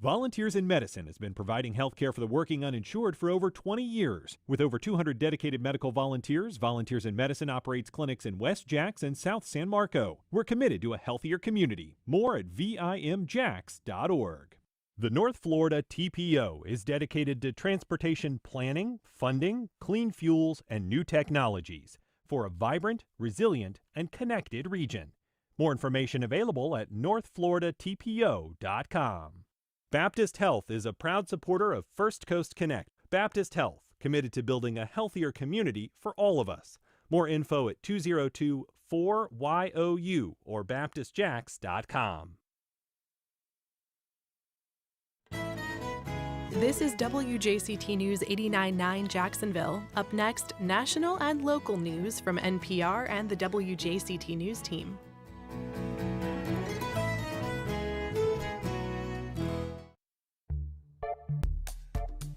Volunteers in Medicine has been providing health care for the working uninsured for over 20 years. With over 200 dedicated medical volunteers, Volunteers in Medicine operates clinics in West Jacks and South San Marco. We're committed to a healthier community. More at vimjax.org. The North Florida TPO is dedicated to transportation planning, funding, clean fuels, and new technologies for a vibrant, resilient, and connected region. More information available at northfloridatpo.com. Baptist Health is a proud supporter of First Coast Connect. Baptist Health, committed to building a healthier community for all of us. More info at 202-4YOU or baptistjacks.com. This is WJCT News 89.9 Jacksonville. Up next, national and local news from NPR and the WJCT News team.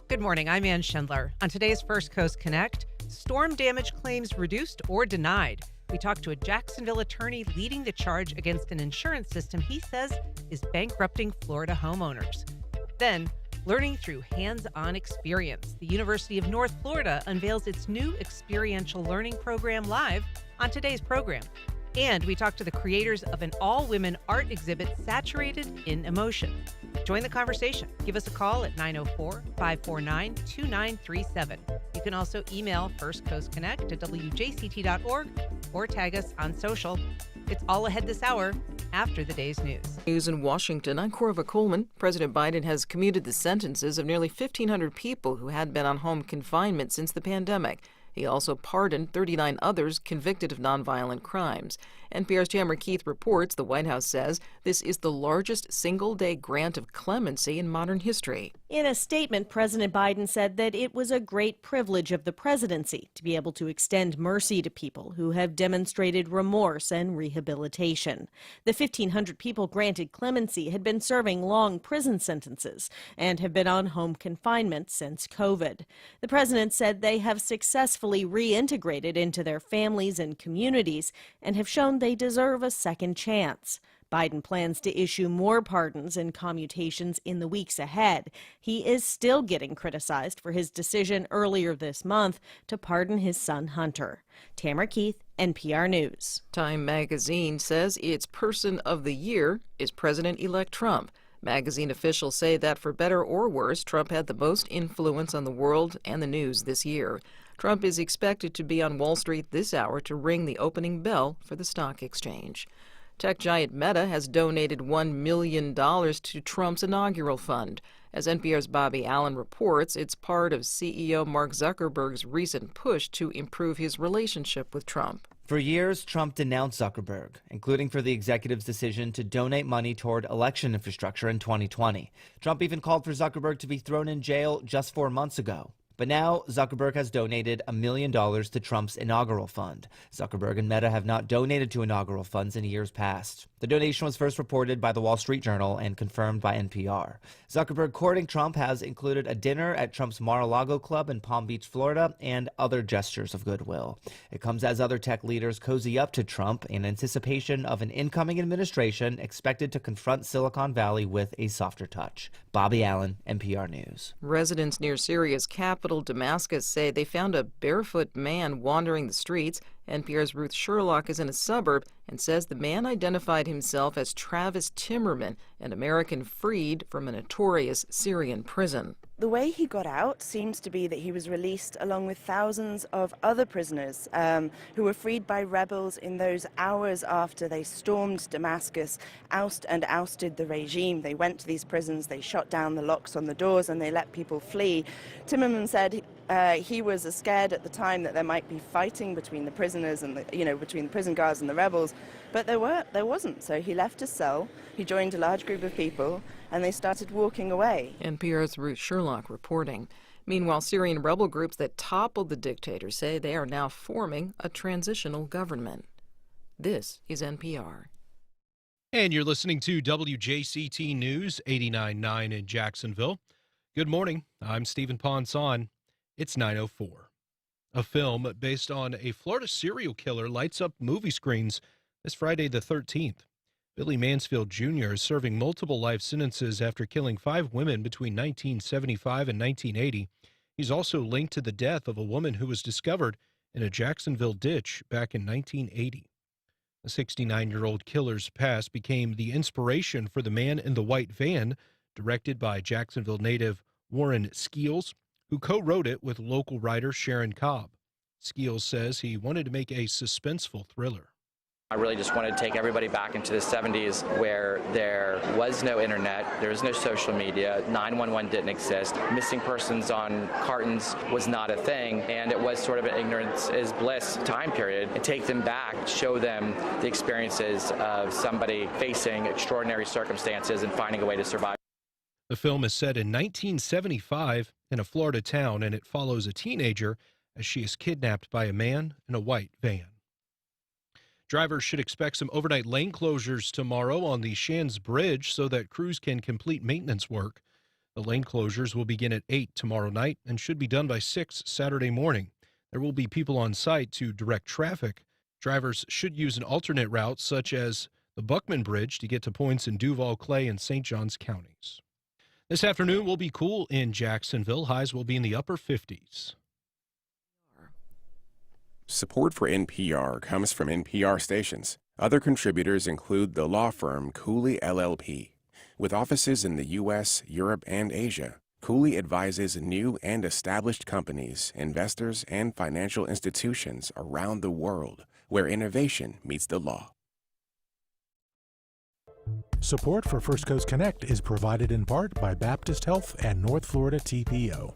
Good morning, I'm Ann Schindler. On today's First Coast Connect, storm damage claims reduced or denied. We talked to a Jacksonville attorney leading the charge against an insurance system he says is bankrupting Florida homeowners. Then, learning through hands-on experience, the University of North Florida unveils its new experiential learning program live on today's program. And we talked to the creators of an all-women art exhibit saturated in emotion. Join the conversation. Give us a call at 904-549-2937. You can also email First Coast Connect at WJCT.org or tag us on social. It's all ahead this hour after the day's news. News in Washington, I'm Corva Coleman. President Biden has commuted the sentences of nearly 1,500 people who had been on home confinement since the pandemic. He also pardoned 39 others convicted of nonviolent crimes. NPR's Tamara Keith reports the White House says this is the largest single-day grant of clemency in modern history. In a statement, President Biden said that it was a great privilege of the presidency to be able to extend mercy to people who have demonstrated remorse and rehabilitation. The 1,500 people granted clemency had been serving long prison sentences and have been on home confinement since COVID. The president said they have successfully reintegrated into their families and communities and have shown they deserve a second chance. Biden plans to issue more pardons and commutations in the weeks ahead. He is still getting criticized for his decision earlier this month to pardon his son Hunter. Tamara Keith, NPR News. Time magazine says its person of the year is President-elect Trump. Magazine officials say that for better or worse, Trump had the most influence on the world and the news this year. Trump is expected to be on Wall Street this hour to ring the opening bell for the stock exchange. Tech giant Meta has donated $1 million to Trump's inaugural fund. As NPR's Bobby Allen reports, it's part of CEO Mark Zuckerberg's recent push to improve his relationship with Trump. For years, Trump denounced Zuckerberg, including for the executive's decision to donate money toward election infrastructure in 2020. Trump even called for Zuckerberg to be thrown in jail just 4 months ago. But now, Zuckerberg has donated $1 million to Trump's inaugural fund. Zuckerberg and Meta have not donated to inaugural funds in years past. The donation was first reported by the Wall Street Journal and confirmed by NPR. Zuckerberg courting Trump has included a dinner at Trump's Mar-a-Lago Club in Palm Beach, Florida, and other gestures of goodwill. It comes as other tech leaders cozy up to Trump in anticipation of an incoming administration expected to confront Silicon Valley with a softer touch. Bobby Allen, NPR News. Residents near Syria's capital, Damascus, say they found a barefoot man wandering the streets. NPR's Ruth Sherlock is in a suburb and says the man identified himself as Travis Timmerman, an American freed from a notorious Syrian prison. The way he got out seems to be that he was released along with thousands of other prisoners who were freed by rebels in those hours after they stormed Damascus, ousted the regime. They went to these prisons, they shot down the locks on the doors, and they let people flee. Timmerman said he was scared at the time that there might be fighting between the prisoners and between the prison guards and the rebels, but there wasn't. So he left his cell, he joined a large group of people, and they started walking away. NPR's Ruth Sherlock reporting. Meanwhile, Syrian rebel groups that toppled the dictator say they are now forming a transitional government. This is NPR. And you're listening to WJCT News 89.9 in Jacksonville. Good morning. I'm Stephen Ponson. It's 9:04. A film based on a Florida serial killer lights up movie screens this Friday the 13th. Billy Mansfield Jr. is serving multiple life sentences after killing 5 women between 1975 and 1980. He's also linked to the death of a woman who was discovered in a Jacksonville ditch back in 1980. The 69-year-old killer's past became the inspiration for The Man in the White Van, directed by Jacksonville native Warren Skeels, who co-wrote it with local writer Sharon Cobb. Skeels says he wanted to make a suspenseful thriller. I really just wanted to take everybody back into the 70s where there was no internet, there was no social media, 911 didn't exist, missing persons on cartons was not a thing, and it was sort of an ignorance is bliss time period. And take them back, show them the experiences of somebody facing extraordinary circumstances and finding a way to survive. The film is set in 1975 in a Florida town, and it follows a teenager as she is kidnapped by a man in a white van. Drivers should expect some overnight lane closures tomorrow on the Shands Bridge so that crews can complete maintenance work. The lane closures will begin at 8 tomorrow night and should be done by 6 Saturday morning. There will be people on site to direct traffic. Drivers should use an alternate route such as the Buckman Bridge to get to points in Duval, Clay, and St. Johns counties. This afternoon will be cool in Jacksonville. Highs will be in the upper 50s. Support for NPR comes from NPR stations. Other contributors include the law firm Cooley LLP. With offices in the U.S., Europe, and Asia, Cooley advises new and established companies, investors, and financial institutions around the world where innovation meets the law. Support for First Coast Connect is provided in part by Baptist Health and North Florida TPO.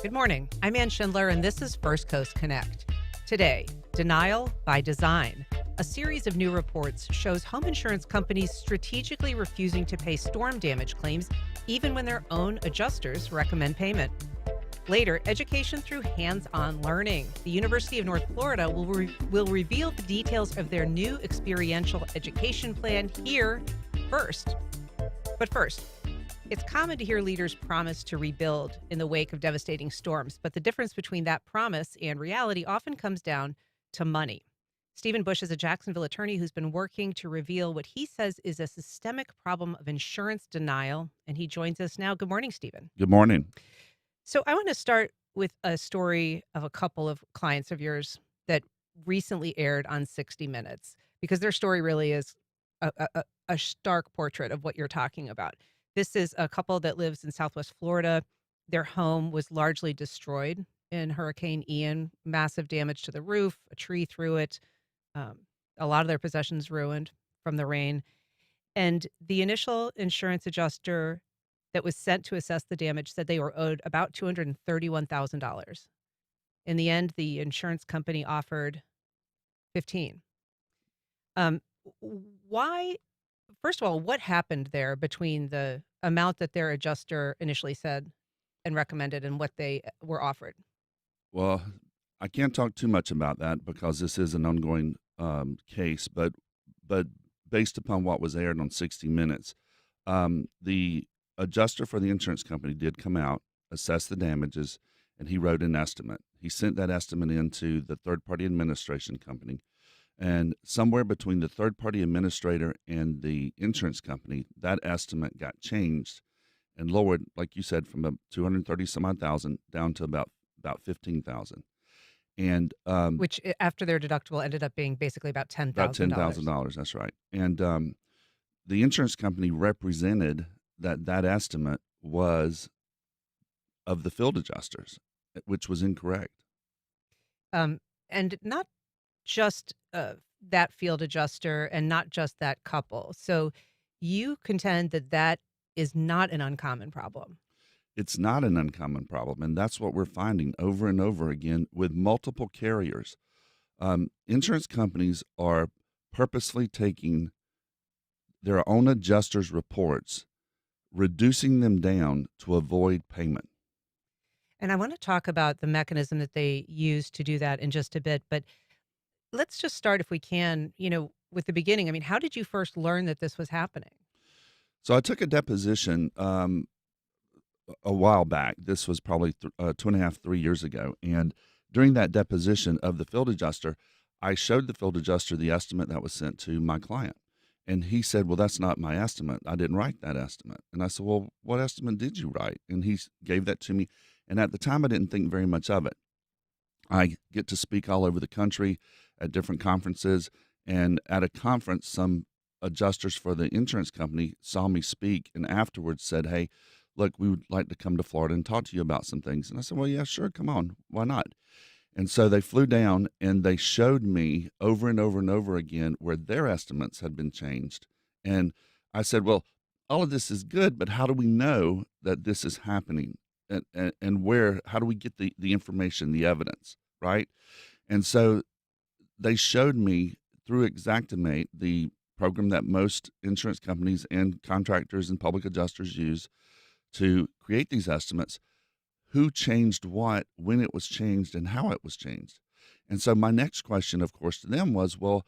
Good morning. I'm Ann Schindler, and this is First Coast Connect. Today, denial by design. A series of new reports shows home insurance companies strategically refusing to pay storm damage claims even when their own adjusters recommend payment. Later, education through hands-on learning. The University of North Florida will reveal the details of their new experiential education plan here first. But first, it's common to hear leaders promise to rebuild in the wake of devastating storms, but the difference between that promise and reality often comes down to money. Stephen Bush is a Jacksonville attorney who's been working to reveal what he says is a systemic problem of insurance denial, and he joins us now. Good morning, Stephen. Good morning. So I want to start with a story of a couple of clients of yours that recently aired on 60 Minutes, because their story really is a stark portrait of what you're talking about. This is a couple that lives in Southwest Florida. Their home was largely destroyed in Hurricane Ian, massive damage to the roof, a tree through it, a lot of their possessions ruined from the rain. And the initial insurance adjuster that was sent to assess the damage said they were owed about $231,000. In the end, the insurance company offered $15,000. Why? First of all, what happened there between the amount that their adjuster initially said and recommended and what they were offered? Well, I can't talk too much about that because this is an ongoing case, but based upon what was aired on 60 Minutes, the adjuster for the insurance company did come out, assess the damages, and he wrote an estimate. He sent that estimate into the third-party administration company. And somewhere between the third-party administrator and the insurance company, that estimate got changed and lowered, like you said, from $230,000 down to about $15,000. And which after their deductible ended up being basically about $10,000. About $10,000. That's right. And the insurance company represented that estimate was of the field adjusters, which was incorrect. And not just that field adjuster and not just that couple. So you contend that that is not an uncommon problem. It's not an uncommon problem, and that's what we're finding over and over again with multiple carriers. Insurance companies are purposely taking their own adjusters' reports, reducing them down to avoid payment. And I want to talk about the mechanism that they use to do that in just a bit, but let's just start, if we can, with the beginning. I mean, how did you first learn that this was happening? So I took a deposition a while back. This was probably 2.5, 3 years ago. And during that deposition of the field adjuster, I showed the field adjuster the estimate that was sent to my client. And he said, well, that's not my estimate. I didn't write that estimate. And I said, well, what estimate did you write? And he gave that to me. And at the time, I didn't think very much of it. I get to speak all over the country at different conferences. And at a conference, some adjusters for the insurance company saw me speak and afterwards said, hey, look, we would like to come to Florida and talk to you about some things. And I said, well, yeah, sure, come on. Why not? And so they flew down and they showed me over and over and over again where their estimates had been changed. And I said, well, all of this is good, but how do we know that this is happening? And where, how do we get the information, the evidence, right? And so they showed me through Xactimate, the program that most insurance companies and contractors and public adjusters use to create these estimates, who changed what, when it was changed, and how it was changed. And so my next question, of course, to them was, well,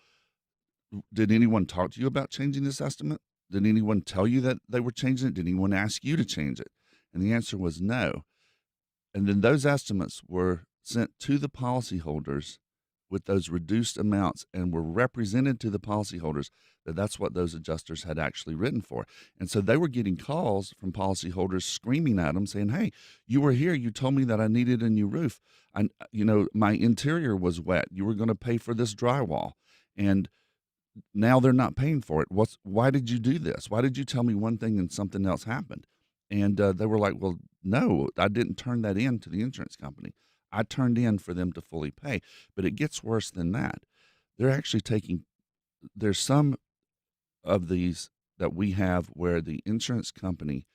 did anyone talk to you about changing this estimate? Did anyone tell you that they were changing it? Did anyone ask you to change it? And the answer was no. And then those estimates were sent to the policyholders with those reduced amounts and were represented to the policyholders that that's what those adjusters had actually written for. And so they were getting calls from policyholders screaming at them saying, hey, you were here. You told me that I needed a new roof. My interior was wet. You were going to pay for this drywall. And now they're not paying for it. Why did you do this? Why did you tell me one thing and something else happened? And they were like, well, no, I didn't turn that in to the insurance company. I turned in for them to fully pay. But it gets worse than that. They're actually there's some of these that we have where the insurance company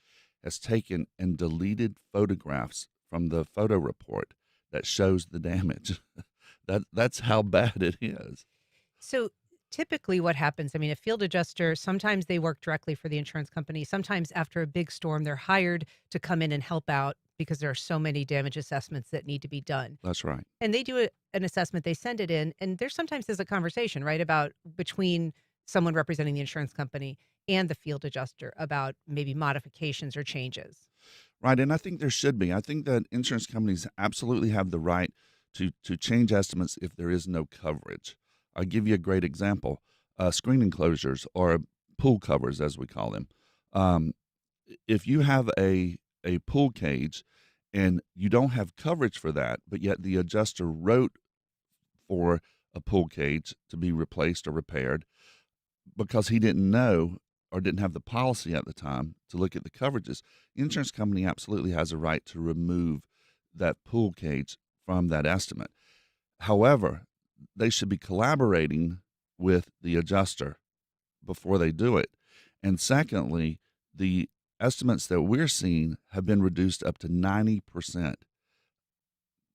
has taken and deleted photographs from the photo report that shows the damage. That's how bad it is. So typically what happens, I mean, a field adjuster, sometimes they work directly for the insurance company. Sometimes after a big storm, they're hired to come in and help out because there are so many damage assessments that need to be done. That's right. And they do an assessment, they send it in, and sometimes there's a conversation, right, about between someone representing the insurance company and the field adjuster about maybe modifications or changes. Right, and I think there should be. I think that insurance companies absolutely have the right to change estimates if there is no coverage. I'll give you a great example. Screen enclosures or pool covers, as we call them. If you have a pool cage and you don't have coverage for that, but yet the adjuster wrote for a pool cage to be replaced or repaired because he didn't know or didn't have the policy at the time to look at the coverages, the insurance company absolutely has a right to remove that pool cage from that estimate. However, they should be collaborating with the adjuster before they do it. And secondly, the estimates that we're seeing have been reduced up to 90%.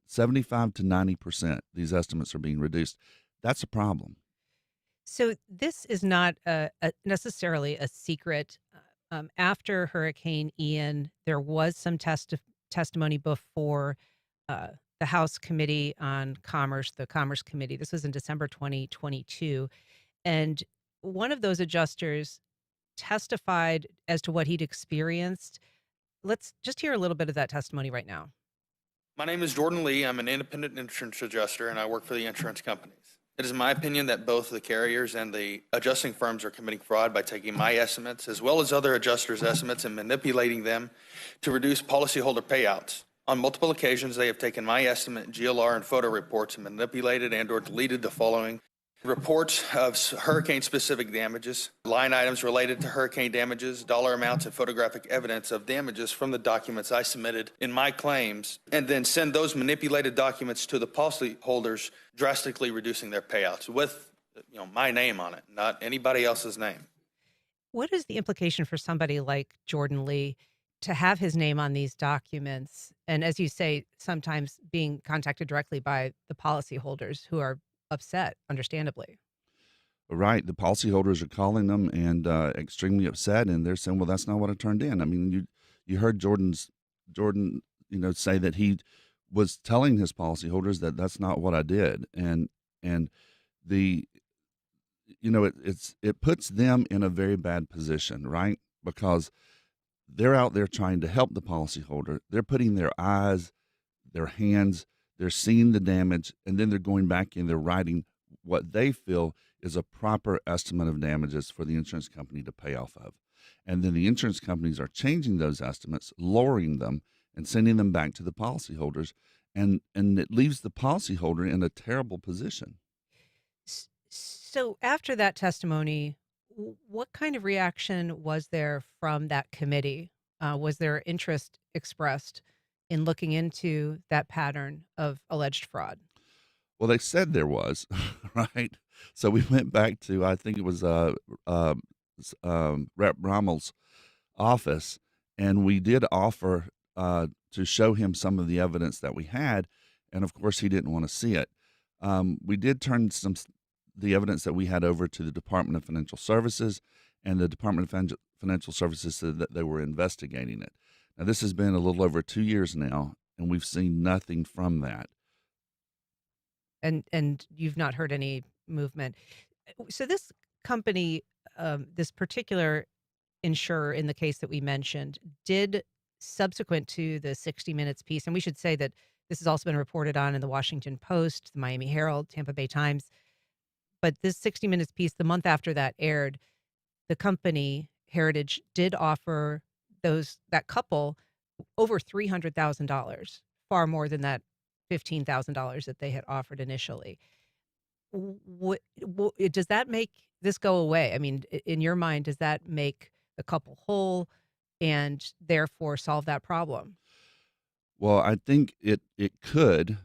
75 to 90%, these estimates are being reduced. That's a problem. So this is not necessarily a secret. After Hurricane Ian, there was some testimony before the House Committee on Commerce, the Commerce Committee. This was in December 2022. And one of those adjusters testified as to what he'd experienced. Let's just hear a little bit of that testimony right now. My name is Jordan Lee. I'm an independent insurance adjuster, and I work for the insurance companies. It is my opinion that both the carriers and the adjusting firms are committing fraud by taking my estimates as well as other adjusters' estimates and manipulating them to reduce policyholder payouts. On multiple occasions, they have taken my estimate, GLR, and photo reports and manipulated and/or deleted the following: reports of hurricane-specific damages, line items related to hurricane damages, dollar amounts, and photographic evidence of damages from the documents I submitted in my claims, and then send those manipulated documents to the policyholders, drastically reducing their payouts with my name on it, not anybody else's name. What is the implication for somebody like Jordan Lee to have his name on these documents? And as you say, sometimes being contacted directly by the policyholders who are upset, understandably. Right. The policyholders are calling them and extremely upset, and they're saying, well, that's not what I turned in. I mean, you heard Jordan, say that he was telling his policyholders that that's not what I did. And the, it puts them in a very bad position, right? Because they're out there trying to help the policyholder. They're putting their eyes, their hands, they're seeing the damage, and then they're going back and they're writing what they feel is a proper estimate of damages for the insurance company to pay off of. And then the insurance companies are changing those estimates, lowering them, and sending them back to the policyholders. And it leaves the policyholder in a terrible position. So after that testimony, what kind of reaction was there from that committee? Was there interest expressed in looking into that pattern of alleged fraud? Well, they said there was, right? So we went back to, I think it was Rep. Rommel's office, and we did offer to show him some of the evidence that we had, and of course he didn't want to see it. We did turn the evidence that we had over to the Department of Financial Services, and the Department of Financial Services said that they were investigating it. Now, this has been a little over 2 years now, and we've seen nothing from that. And you've not heard any movement. So this company, this particular insurer in the case that we mentioned, did, subsequent to the 60 Minutes piece, and we should say that this has also been reported on in the Washington Post, the Miami Herald, Tampa Bay Times. But this 60 Minutes piece, the month after that aired, the company, Heritage, did offer that couple over $300,000, far more than that $15,000 that they had offered initially. Does that make this go away? I mean, in your mind, does that make the couple whole and therefore solve that problem? Well, I think it could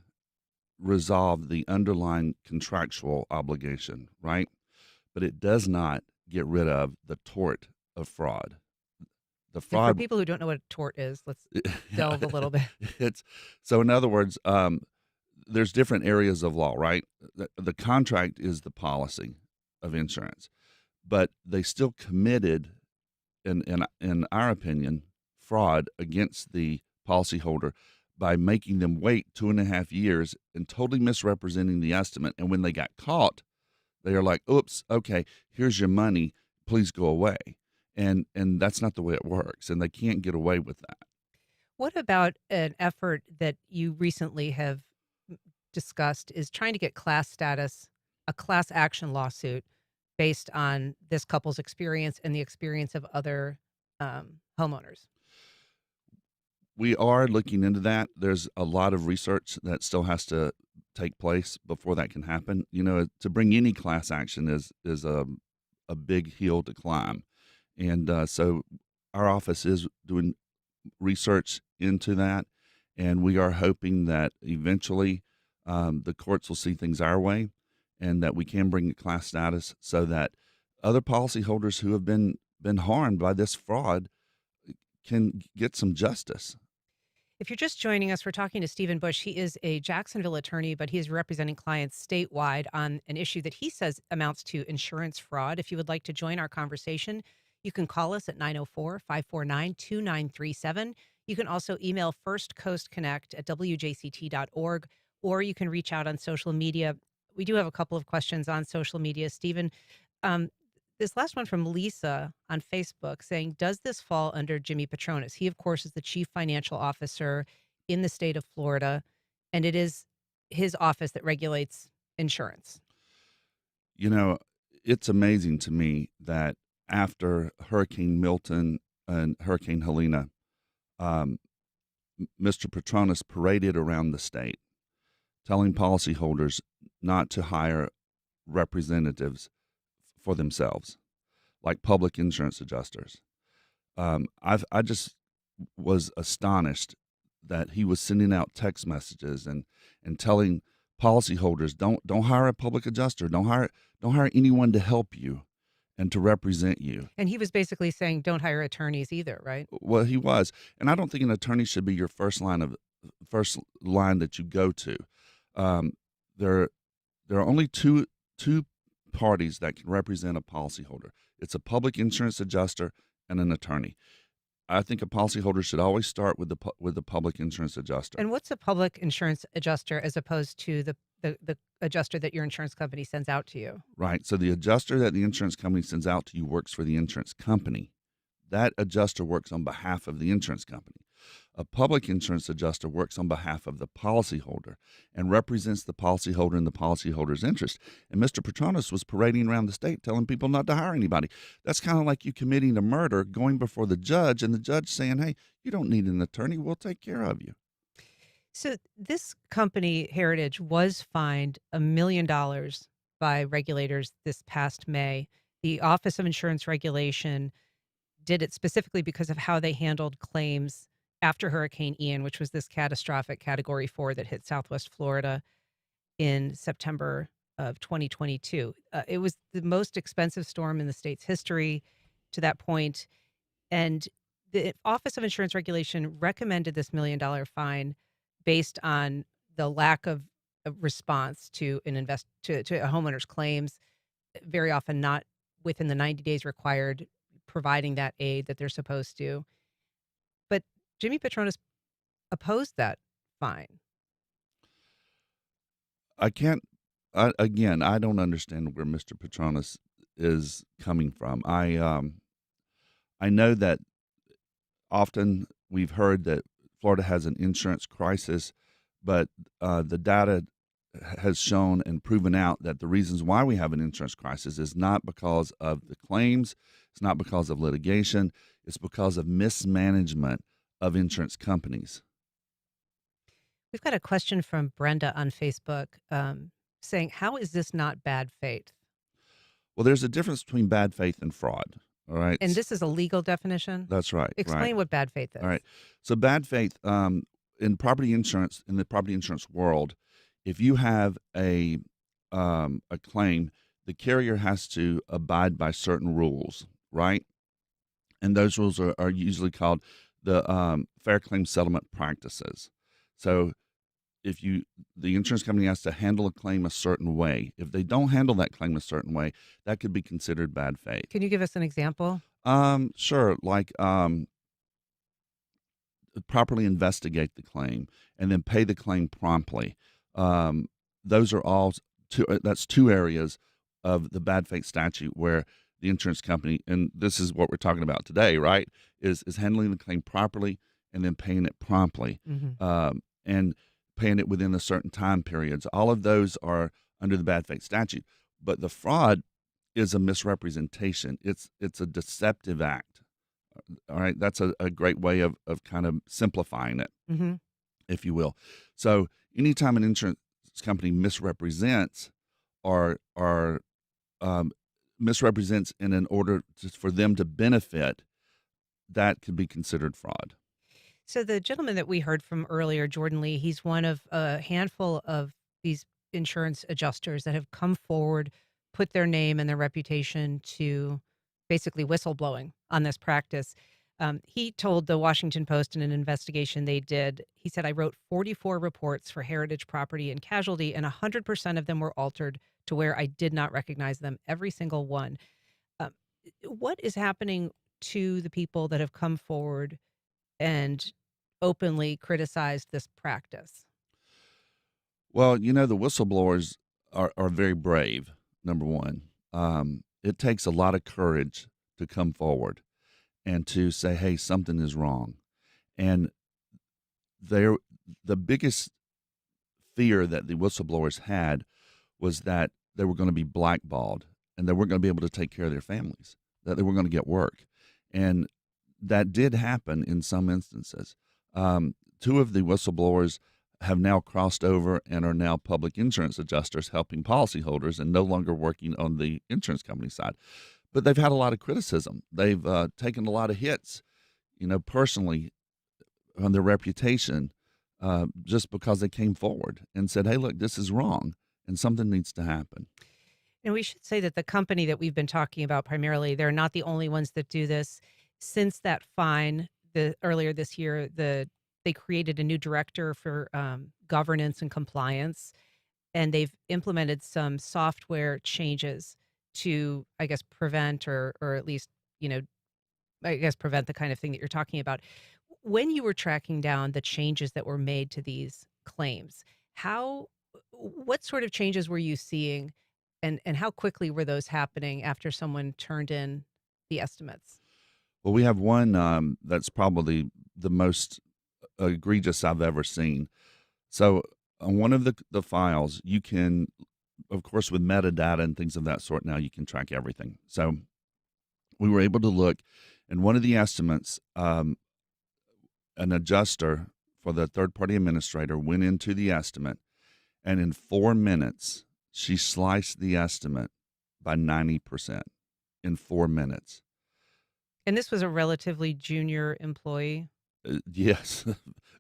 resolve the underlying contractual obligation, right? But it does not get rid of the tort of fraud. The fraud. And for people who don't know what a tort is, let's delve a little bit. So in other words, there's different areas of law, right? The contract is the policy of insurance, but they still committed, in our opinion, fraud against the policyholder by making them wait 2.5 years and totally misrepresenting the estimate. And when they got caught, they are like, oops, okay, here's your money, please go away. And that's not the way it works, and they can't get away with that. What about an effort that you recently have discussed is trying to get class status, a class action lawsuit based on this couple's experience and the experience of other homeowners? We are looking into that. There's a lot of research that still has to take place before that can happen. You know, to bring any class action is a big hill to climb. And so our office is doing research into that, and we are hoping that eventually the courts will see things our way and that we can bring a class status so that other policyholders who have been harmed by this fraud can get some justice. If you're just joining us, we're talking to Stephen Bush. He is a Jacksonville attorney, but he is representing clients statewide on an issue that he says amounts to insurance fraud. If you would like to join our conversation, you can call us at 904-549-2937. You can also email firstcoastconnect@wjct.org, or you can reach out on social media. We do have a couple of questions on social media. Stephen, this last one from Lisa on Facebook saying, does this fall under Jimmy Petronas? He, of course, is the chief financial officer in the state of Florida, and it is his office that regulates insurance. You know, it's amazing to me that after Hurricane Milton and Hurricane Helena, Mr. Petronas paraded around the state telling policyholders not to hire representatives for themselves, like public insurance adjusters. I just was astonished that he was sending out text messages and telling policyholders, don't hire a public adjuster, don't hire anyone to help you and to represent you. And he was basically saying, don't hire attorneys either, right? Well, he was, and I don't think an attorney should be your first line that you go to. There are only two parties that can represent a policyholder. It's a public insurance adjuster and an attorney. I think a policyholder should always start with the public insurance adjuster. And what's a public insurance adjuster as opposed to the adjuster that your insurance company sends out to you? Right. So the adjuster that the insurance company sends out to you works for the insurance company. That adjuster works on behalf of the insurance company. A public insurance adjuster works on behalf of the policyholder and represents the policyholder in the policyholder's interest. And Mr. Petronas was parading around the state telling people not to hire anybody. That's kind of like you committing a murder, going before the judge, and the judge saying, hey, you don't need an attorney. We'll take care of you. So this company, Heritage, was fined $1 million by regulators this past May. The Office of Insurance Regulation did it specifically because of how they handled claims after Hurricane Ian, which was this catastrophic Category 4 that hit Southwest Florida in September of 2022. It was the most expensive storm in the state's history to that point, and the Office of Insurance Regulation recommended this $1 million fine based on the lack of response to to a homeowner's claims, very often not within the 90 days required, providing that aid that they're supposed to. But Jimmy Petronas opposed that fine. I don't understand where Mr. Petronas is coming from. I know that often we've heard that Florida has an insurance crisis, but the data has shown and proven out that the reasons why we have an insurance crisis is not because of the claims, it's not because of litigation, it's because of mismanagement of insurance companies. We've got a question from Brenda on Facebook saying, how is this not bad faith? Well, there's a difference between bad faith and fraud. All right. And this is a legal definition? That's right. Explain what bad faith is. All right. So bad faith in property insurance, in the property insurance world, if you have a claim, the carrier has to abide by certain rules, right? And those rules are usually called the Fair Claim Settlement Practices. So if the insurance company has to handle a claim a certain way. If they don't handle that claim a certain way, that could be considered bad faith. Can you give us an example? Sure. Like properly investigate the claim and then pay the claim promptly. Those are all that's two areas of the bad faith statute where the insurance company, and this is what we're talking about today, right, is handling the claim properly and then paying it promptly, and paying it within a certain time periods. All of those are under the bad faith statute. But the fraud is a misrepresentation. It's a deceptive act. All right, that's a great way of kind of simplifying it, if you will. So anytime an insurance company misrepresents or misrepresents in an order for them to benefit, that could be considered fraud. So the gentleman that we heard from earlier, Jordan Lee, he's one of a handful of these insurance adjusters that have come forward, put their name and their reputation to basically whistleblowing on this practice. He told the Washington Post in an investigation they did, he said, I wrote 44 reports for Heritage Property and Casualty, and 100% of them were altered to where I did not recognize them, every single one. What is happening to the people that have come forward and openly criticized this practice? Well, the whistleblowers are very brave, number one. It takes a lot of courage to come forward and to say, hey, something is wrong. And the biggest fear that the whistleblowers had was that they were going to be blackballed and they weren't going to be able to take care of their families, that they weren't going to get work. And that did happen in some instances. Two of the whistleblowers have now crossed over and are now public insurance adjusters helping policyholders and no longer working on the insurance company side. But they've had a lot of criticism. They've taken a lot of hits, personally on their reputation just because they came forward and said, hey, look, this is wrong and something needs to happen. And we should say that the company that we've been talking about primarily, they're not the only ones that do this. Since that fine earlier this year, they created a new director for governance and compliance, and they've implemented some software changes to, I guess, prevent or at least, prevent the kind of thing that you're talking about. When you were tracking down the changes that were made to these claims, what sort of changes were you seeing, and how quickly were those happening after someone turned in the estimates? Well, we have one that's probably the most egregious I've ever seen. So on one of the files, you can, of course, with metadata and things of that sort, now you can track everything. So we were able to look, and one of the estimates, an adjuster for the third-party administrator went into the estimate, and in 4 minutes, she sliced the estimate by 90% in 4 minutes. And this was a relatively junior employee? Yes,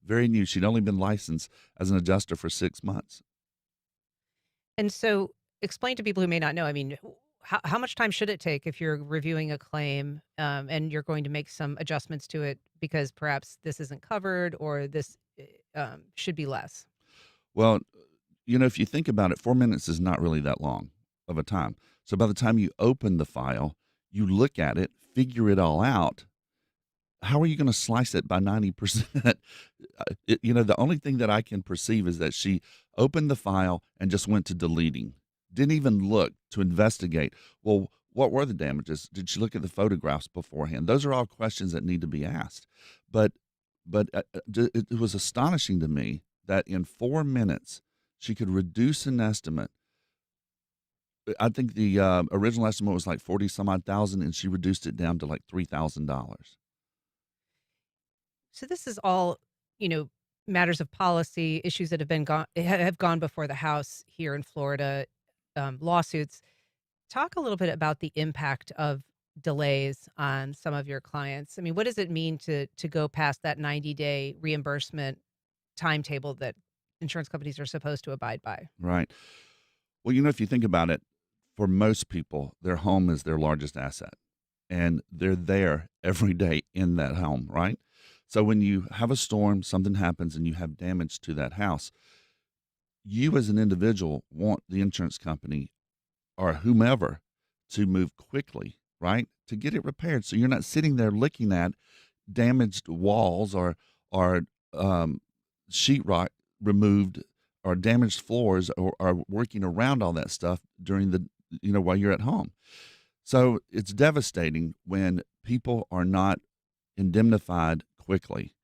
very new. She'd only been licensed as an adjuster for 6 months. And so explain to people who may not know, I mean, how much time should it take if you're reviewing a claim and you're going to make some adjustments to it because perhaps this isn't covered or this should be less? Well, if you think about it, 4 minutes is not really that long of a time. So by the time you open the file, you look at it, figure it all out. How are you going to slice it by 90%? The only thing that I can perceive is that she opened the file and just went to deleting. Didn't even look to investigate. Well, what were the damages? Did she look at the photographs beforehand? Those are all questions that need to be asked. But it was astonishing to me that in 4 minutes, she could reduce an estimate. I think the original estimate was like 40 some odd thousand, and she reduced it down to like $3,000. So this is all, matters of policy, issues that have gone before the House here in Florida, lawsuits. Talk a little bit about the impact of delays on some of your clients. I mean, what does it mean to go past that 90-day reimbursement timetable that insurance companies are supposed to abide by? Right. Well, if you think about it, for most people, their home is their largest asset, and they're there every day in that home, right? So when you have a storm, something happens, and you have damage to that house, you as an individual want the insurance company or whomever to move quickly, right, to get it repaired. So you're not sitting there looking at damaged walls or sheetrock removed or damaged floors or working around all that stuff during the, while you're at home. So it's devastating when people are not indemnified quickly.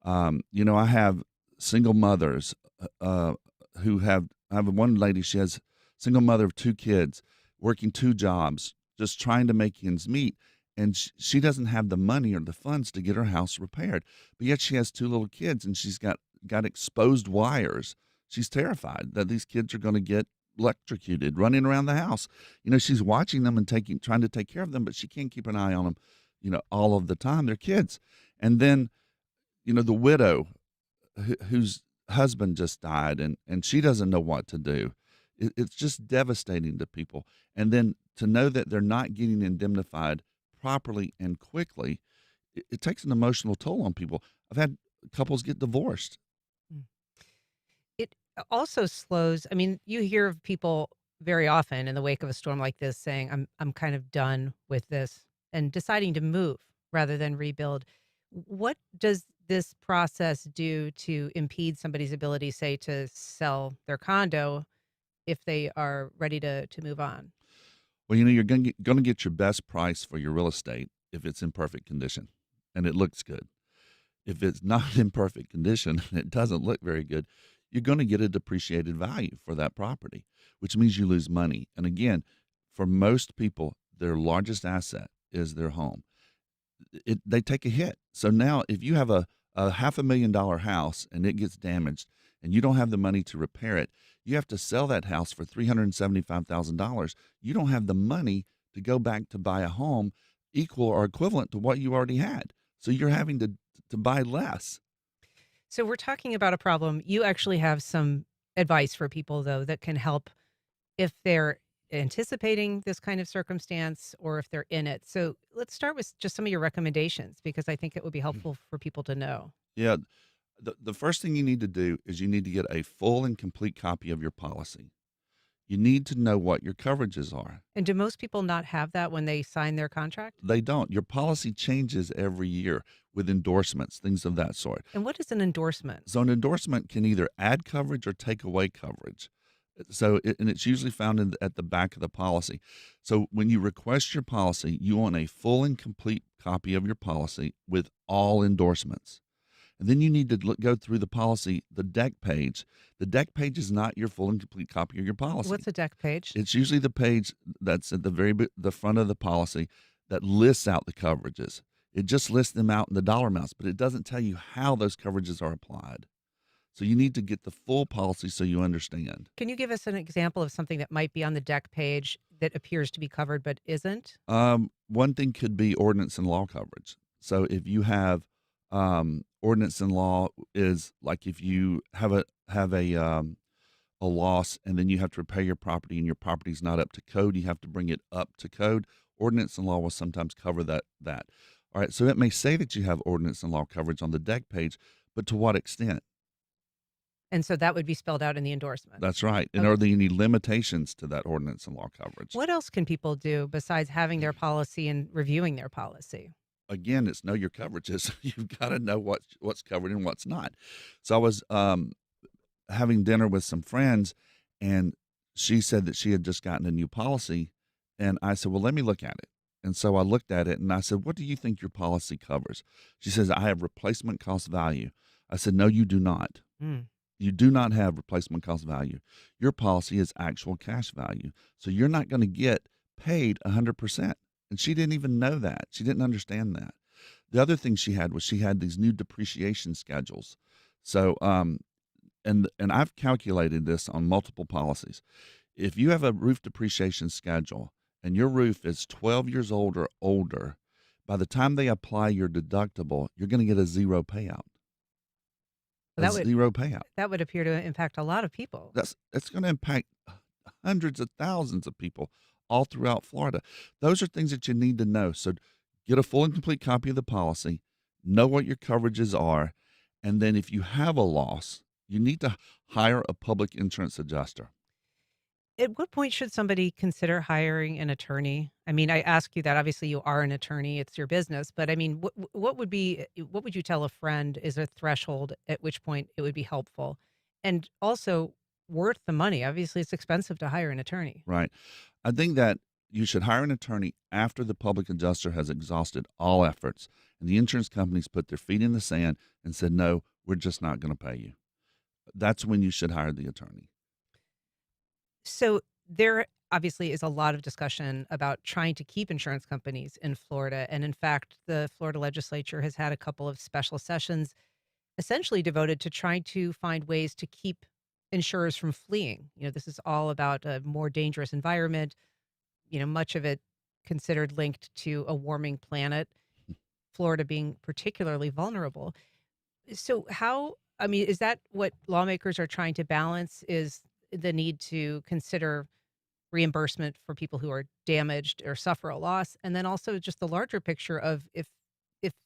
I have single mothers who I have one lady, she has single mother of 2 kids, working 2 jobs, just trying to make ends meet. And she doesn't have the money or the funds to get her house repaired. But yet she has 2 little kids, and she's got exposed wires. She's terrified that these kids are going to get electrocuted running around the house. She's watching them and trying to take care of them, but she can't keep an eye on them, all of the time. They're kids. And then, the widow whose husband just died and she doesn't know what to do. It's just devastating to people. And then to know that they're not getting indemnified properly and quickly, it takes an emotional toll on people. I've had couples get divorced. It also slows. I mean, you hear of people very often in the wake of a storm like this saying, I'm kind of done with this, and deciding to move rather than rebuild. What does this process do to impede somebody's ability, say, to sell their condo if they are ready to move on? Well, you're going to get your best price for your real estate if it's in perfect condition and it looks good. If it's not in perfect condition and it doesn't look very good, you're going to get a depreciated value for that property, which means you lose money. And again, for most people, their largest asset is their home. They take a hit. So now if you have a $500,000 house and it gets damaged and you don't have the money to repair it, you have to sell that house for $375,000. You don't have the money to go back to buy a home equal or equivalent to what you already had. So you're having to buy less. So we're talking about a problem. You actually have some advice for people, though, that can help if they're anticipating this kind of circumstance or if they're in it. So let's start with just some of your recommendations, because I think it would be helpful for people to know. Yeah. The first thing you need to do is you need to get a full and complete copy of your policy. You need to know what your coverages are. And do most people not have that when they sign their contract? They don't. Your policy changes every year with endorsements, things of that sort. And what is an endorsement? So an endorsement can either add coverage or take away coverage. So, and it's usually found at the back of the policy. So when you request your policy, you want a full and complete copy of your policy with all endorsements. And then you need to go through the policy, the deck page. The deck page is not your full and complete copy of your policy. What's a deck page? It's usually the page that's at the front of the policy that lists out the coverages. It just lists them out in the dollar amounts, but it doesn't tell you how those coverages are applied. So you need to get the full policy so you understand. Can you give us an example of something that might be on the deck page that appears to be covered but isn't? One thing could be ordinance and law coverage. So if you have ordinance and law is like if you have a loss and then you have to repair your property and your property's not up to code, you have to bring it up to code. Ordinance and law will sometimes cover that. All right, so it may say that you have ordinance and law coverage on the deck page, but to what extent? And so that would be spelled out in the endorsement. That's right. And are there any limitations to that ordinance and law coverage? What else can people do besides having their policy and reviewing their policy? Again, it's know your coverages. You've got to know what's covered and what's not. So I was having dinner with some friends, and she said that she had just gotten a new policy. And I said, well, let me look at it. And so I looked at it, and I said, what do you think your policy covers? She says, I have replacement cost value. I said, no, you do not. You do not have replacement cost value. Your policy is actual cash value. So you're not going to get paid 100%. And she didn't even know that. She didn't understand that. The other thing she had was she had these new depreciation schedules. So, and I've calculated this on multiple policies. If you have a roof depreciation schedule and your roof is 12 years old or older, by the time they apply your deductible, you're going to get a zero payout. Zero payout. That would appear to impact a lot of people. It's going to impact hundreds of thousands of people all throughout Florida. Those are things that you need to know. So get a full and complete copy of the policy, know what your coverages are, and then if you have a loss, you need to hire a public insurance adjuster. At what point should somebody consider hiring an attorney? I mean, I ask you that. Obviously, you are an attorney; it's your business. But I mean, what would you tell a friend is a threshold at which point it would be helpful, and also worth the money? Obviously, it's expensive to hire an attorney. Right. I think that you should hire an attorney after the public adjuster has exhausted all efforts, and the insurance companies put their feet in the sand and said, "No, we're just not going to pay you." That's when you should hire the attorney. So there obviously is a lot of discussion about trying to keep insurance companies in Florida. And in fact, the Florida legislature has had a couple of special sessions essentially devoted to trying to find ways to keep insurers from fleeing. This is all about a more dangerous environment, much of it considered linked to a warming planet, Florida being particularly vulnerable. So is that what lawmakers are trying to balance, is the need to consider reimbursement for people who are damaged or suffer a loss, and then also just the larger picture of if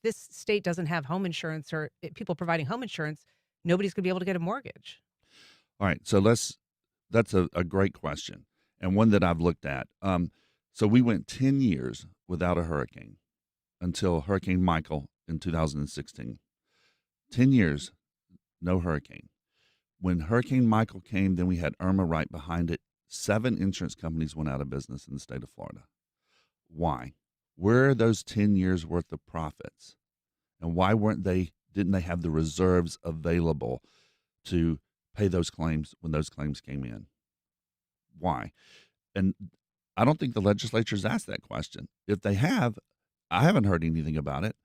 this state doesn't have home insurance or people providing home insurance, nobody's going to be able to get a mortgage. All right, so that's a great question, and one that I've looked at. So we went 10 years without a hurricane until Hurricane Michael in 2016. 10 years, no hurricane. When Hurricane Michael came, then we had Irma right behind it. 7 insurance companies went out of business in the state of Florida. Why? Where are those 10 years worth of profits? And why didn't they have the reserves available to pay those claims when those claims came in? Why? And I don't think the legislature's asked that question. If they have, I haven't heard anything about it.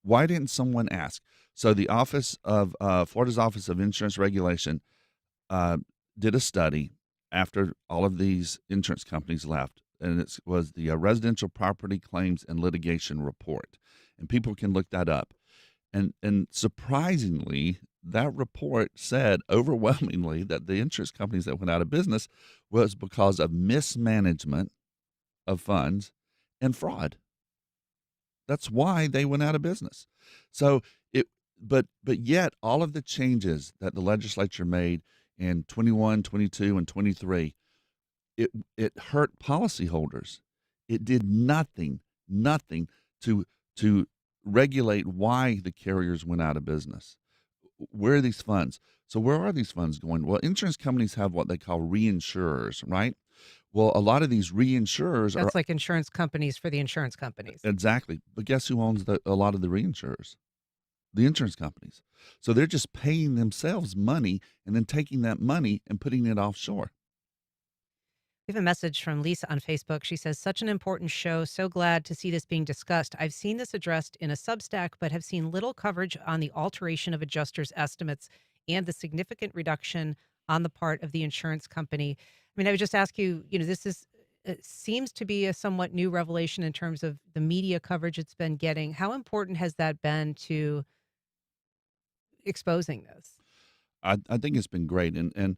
Why didn't someone ask? So the Florida's Office of Insurance Regulation did a study after all of these insurance companies left, and it was the Residential Property Claims and Litigation Report, and people can look that up. And surprisingly, that report said overwhelmingly that the insurance companies that went out of business was because of mismanagement of funds and fraud. That's why they went out of business. So but yet all of the changes that the legislature made in 21, 22, and 23, it hurt policyholders. It did nothing to regulate why the carriers went out of business. Where are these funds? So where are these funds going? Well, insurance companies have what they call reinsurers, right? Well, a lot of these reinsurers That's like insurance companies for the insurance companies. Exactly. But guess who owns a lot of the reinsurers? the insurance companies. So they're just paying themselves money and then taking that money and putting it offshore. We have a message from Lisa on Facebook. She says, such an important show. So glad to see this being discussed. I've seen this addressed in a Substack, but have seen little coverage on the alteration of adjusters' estimates and the significant reduction on the part of the insurance company. I mean, I would just ask you, this is it seems to be a somewhat new revelation in terms of the media coverage it's been getting. How important has that been to exposing this? I think it's been great, and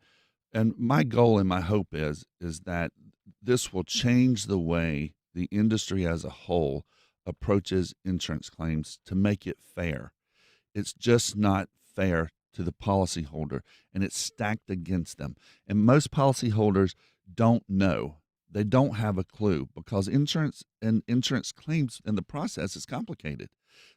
my goal and my hope is that this will change the way the industry as a whole approaches insurance claims to make it fair. It's just not fair to the policyholder, and it's stacked against them. And most policyholders don't know. They don't have a clue because insurance claims in the process is complicated.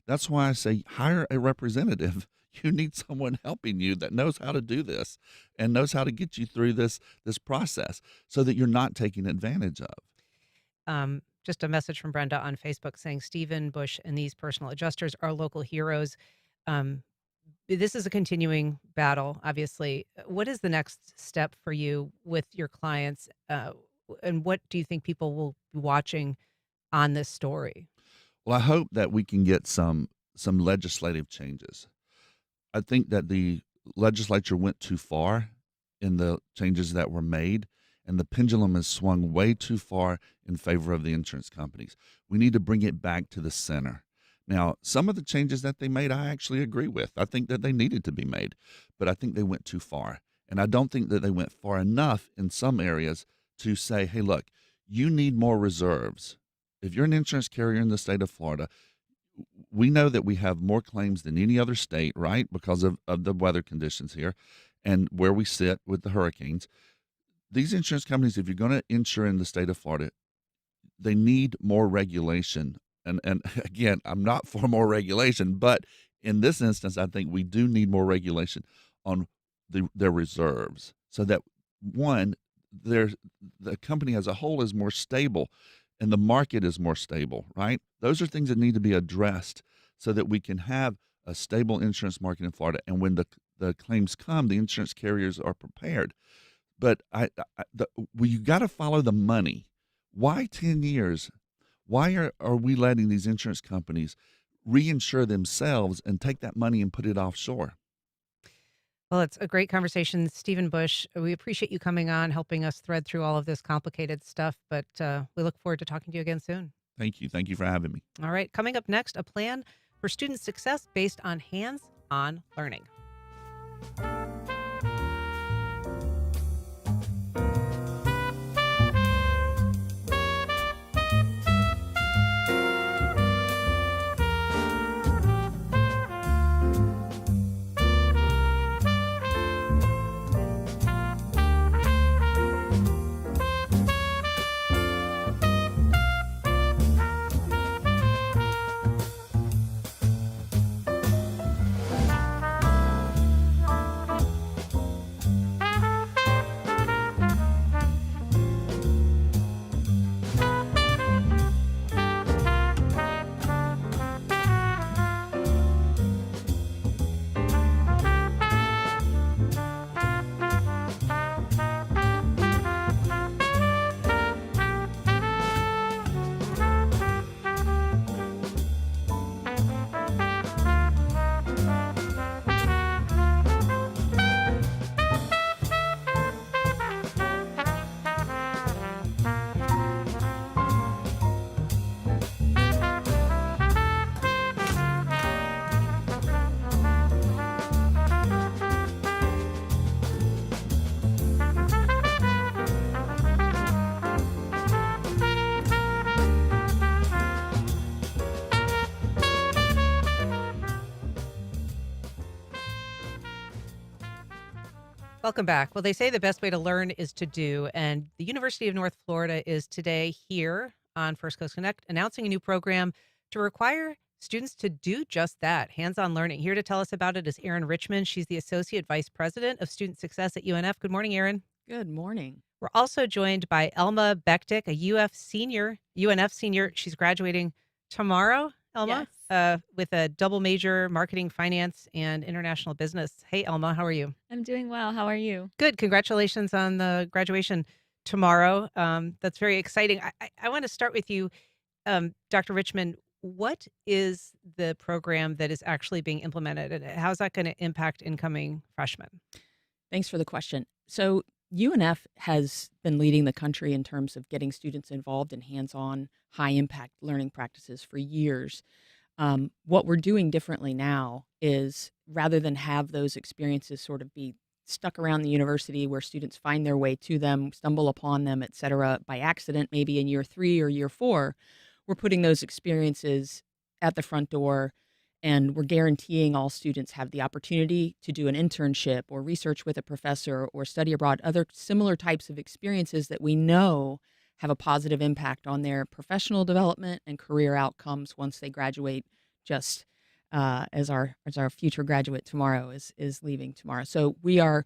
That's why I say hire a representative. You need someone helping you that knows how to do this and knows how to get you through this process so that you're not taken advantage of. Just a message from Brenda on Facebook saying Stephen Bush and these personal adjusters are local heroes. This is a continuing battle, obviously. What is the next step for you with your clients? And what do you think people will be watching on this story? Well, I hope that we can get some legislative changes. I think that the legislature went too far in the changes that were made, and the pendulum has swung way too far in favor of the insurance companies. We need to bring it back to the center. Now, some of the changes that they made, I actually agree with. I think that they needed to be made, but I think they went too far. And I don't think that they went far enough in some areas to say, hey, look, you need more reserves. If you're an insurance carrier in the state of Florida, we know that we have more claims than any other state, right, because of the weather conditions here and where we sit with the hurricanes. These insurance companies, if you're going to insure in the state of Florida, they need more regulation. And again, I'm not for more regulation, but in this instance, I think we do need more regulation on their reserves so that, one, the company as a whole is more stable and the market is more stable, right? Those are things that need to be addressed so that we can have a stable insurance market in Florida. And when the claims come, the insurance carriers are prepared. But you got to follow the money. Why 10 years? Why are we letting these insurance companies reinsure themselves and take that money and put it offshore? Well, it's a great conversation. Stephen Bush, we appreciate you coming on, helping us thread through all of this complicated stuff, but we look forward to talking to you again soon. Thank you. Thank you for having me. All right. Coming up next, a plan for student success based on hands-on learning. Welcome back. Well, they say the best way to learn is to do, and the University of North Florida is today here on First Coast Connect announcing a new program to require students to do just that, hands-on learning. Here to tell us about it is Erin Richman. She's the Associate Vice President of Student Success at UNF. Good morning, Erin. Good morning. We're also joined by Elma Bektic, a UNF senior. She's graduating tomorrow. Elma, with a double major, marketing, finance, and international business. Hey, Elma, how are you? I'm doing well. How are you? Good. Congratulations on the graduation tomorrow. That's very exciting. I want to start with you, Dr. Richman. What is the program that is actually being implemented, and how's that going to impact incoming freshmen? Thanks for the question. So UNF has been leading the country in terms of getting students involved in hands-on, high-impact learning practices for years. What we're doing differently now is rather than have those experiences sort of be stuck around the university where students find their way to them, stumble upon them, et cetera, by accident, maybe in year 3 or year 4, we're putting those experiences at the front door, and we're guaranteeing all students have the opportunity to do an internship or research with a professor or study abroad, other similar types of experiences that we know have a positive impact on their professional development and career outcomes once they graduate, just as our future graduate tomorrow is leaving tomorrow. So we are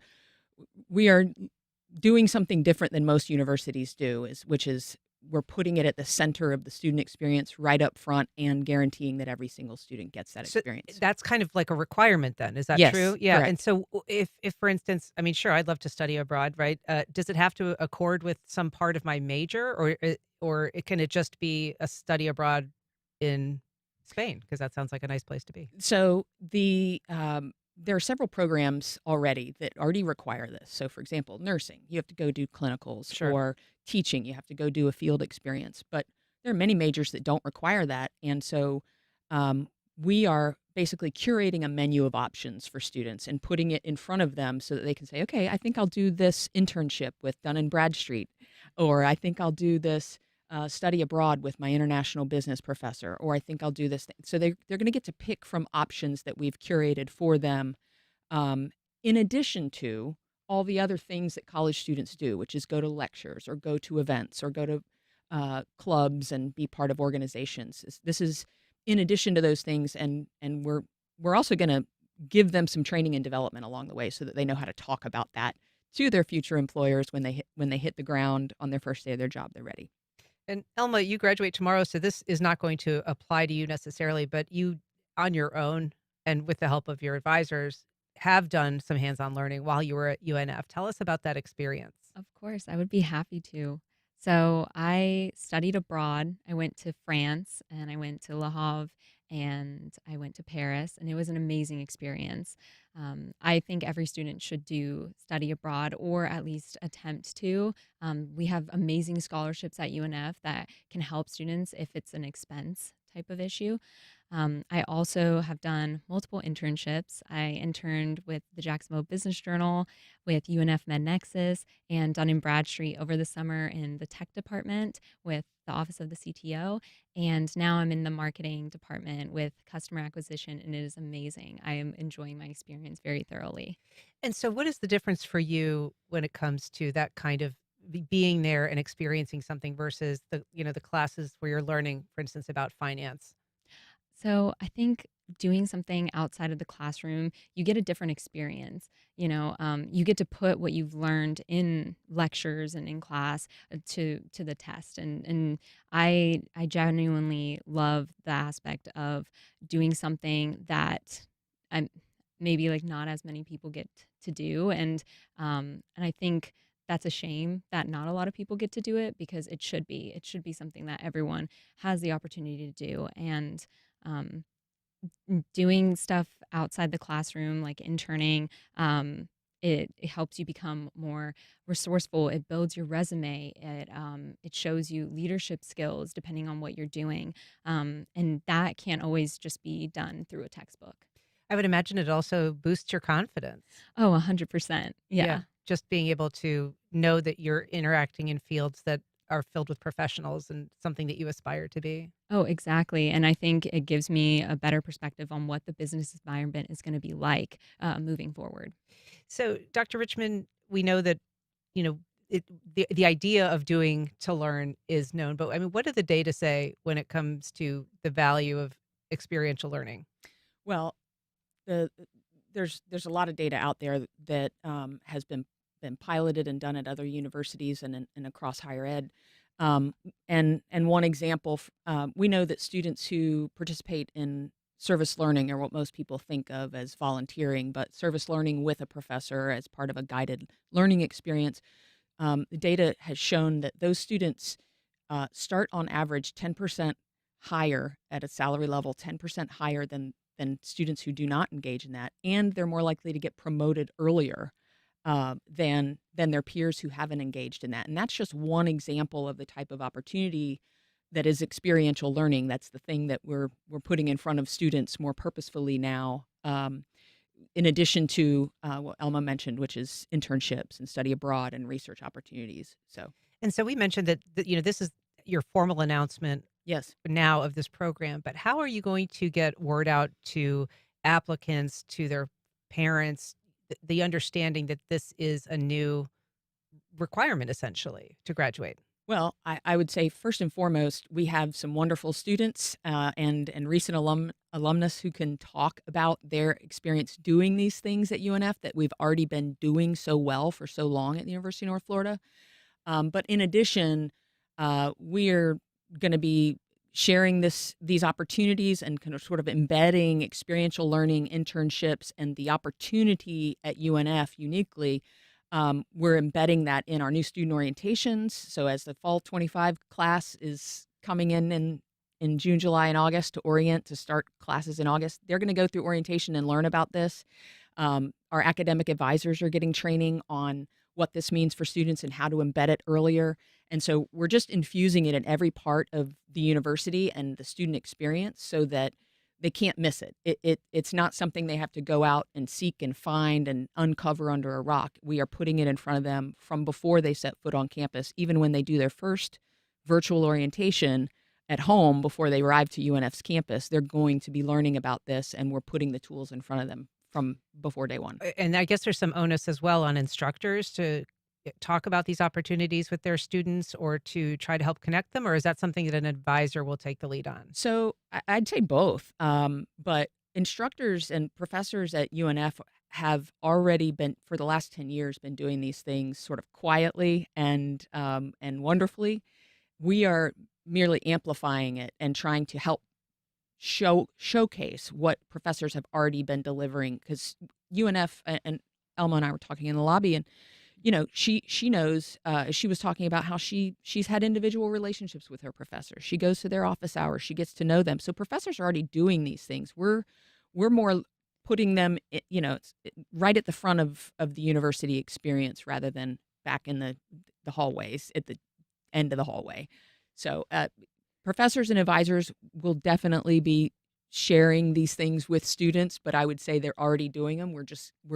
doing something different than most universities do, which is we're putting it at the center of the student experience right up front and guaranteeing that every single student gets that experience. That's kind of like a requirement then. Is that Yes, true? Yeah. correct. And so if for instance, I mean, sure, I'd love to study abroad, right? Does it have to accord with some part of my major, or can it just be a study abroad in Spain? Because that sounds like a nice place to be. So there are several programs already that already require this. So, for example, nursing, you have to go do clinicals, Sure. or teaching, you have to go do a field experience. But there are many majors that don't require that, and so we are basically curating a menu of options for students and putting it in front of them so that they can say, okay, I think I'll do this internship with Dun & Bradstreet, or I think I'll do this study abroad with my international business professor, or I think I'll do this thing. So they're going to get to pick from options that we've curated for them, in addition to all the other things that college students do, which is go to lectures or go to events or go to clubs and be part of organizations. This is in addition to those things, and we're also going to give them some training and development along the way so that they know how to talk about that to their future employers when they hit the ground on their first day of their job. They're ready. And Elma, you graduate tomorrow, so this is not going to apply to you necessarily, but you, on your own and with the help of your advisors, have done some hands-on learning while you were at UNF. Tell us about that experience. Of course, I would be happy to. So I studied abroad. I went to France and I went to Le Havre and I went to Paris, and it was an amazing experience. I think every student should do study abroad or at least attempt to. We have amazing scholarships at UNF that can help students if it's an expense type of issue. I also have done multiple internships. I interned with the Jacksonville Business Journal, with UNF MedNexus, and Dun & Bradstreet over the summer in the tech department with the Office of the CTO. And now I'm in the marketing department with customer acquisition, and it is amazing. I am enjoying my experience very thoroughly. And so what is the difference for you when it comes to that kind of being there and experiencing something versus the classes where you're learning, for instance, about finance? So I think doing something outside of the classroom, you get a different experience. You get to put what you've learned in lectures and in class to the test. And I genuinely love the aspect of doing something that I'm maybe like not as many people get to do. And I think that's a shame that not a lot of people get to do it, because it should be something that everyone has the opportunity to do. And doing stuff outside the classroom, like interning, it helps you become more resourceful. It builds your resume. It shows you leadership skills depending on what you're doing, and that can't always just be done through a textbook. I would imagine it also boosts your confidence. Oh, 100%. Yeah. Just being able to know that you're interacting in fields that are filled with professionals and something that you aspire to be. Oh, exactly. And I think it gives me a better perspective on what the business environment is going to be like moving forward. So, Dr. Richman, we know that, the idea of doing to learn is known, but I mean, what do the data say when it comes to the value of experiential learning? Well, there's a lot of data out there that has been piloted and done at other universities and across higher ed. And one example, we know that students who participate in service learning are what most people think of as volunteering, but service learning with a professor as part of a guided learning experience. The data has shown that those students start on average 10% higher at a salary level, 10% higher than students who do not engage in that, and they're more likely to get promoted earlier than their peers who haven't engaged in that. And that's just one example of the type of opportunity that is experiential learning. That's the thing that we're putting in front of students more purposefully now. In addition to what Elma mentioned, which is internships and study abroad and research opportunities. And so we mentioned that this is your formal announcement. Yes. Now of this program, but how are you going to get word out to applicants, to their parents, the understanding that this is a new requirement essentially to graduate? Well, I would say first and foremost, we have some wonderful students and recent alumnus who can talk about their experience doing these things at UNF that we've already been doing so well for so long at the University of North Florida. But in addition, we're going to be sharing these opportunities and kind of sort of embedding experiential learning, internships, and the opportunity at UNF uniquely. We're embedding that in our new student orientations. So as the fall 25 class is coming in June, July, and August to orient to start classes in August, they're going to go through orientation and learn about this. Our academic advisors are getting training on what this means for students and how to embed it earlier. And so we're just infusing it in every part of the university and the student experience so that they can't miss it. It's not something they have to go out and seek and find and uncover under a rock. We are putting it in front of them from before they set foot on campus, even when they do their first virtual orientation at home before they arrive to UNF's campus. They're going to be learning about this, and we're putting the tools in front of them from before day one. And I guess there's some onus as well on instructors to talk about these opportunities with their students or to try to help connect them, or is that something that an advisor will take the lead on? So I'd say both, but instructors and professors at UNF have already been, for the last 10 years, been doing these things sort of quietly and wonderfully. We are merely amplifying it and trying to help showcase what professors have already been delivering, because UNF and Elma and I were talking in the lobby, and she knows, she was talking about how she's had individual relationships with her professors. She goes to their office hours. She gets to know them. So professors are already doing these things. We're more putting them, right at the front of the university experience rather than back in the hallways at the end of the hallway. So professors and advisors will definitely be sharing these things with students, but I would say they're already doing them. We're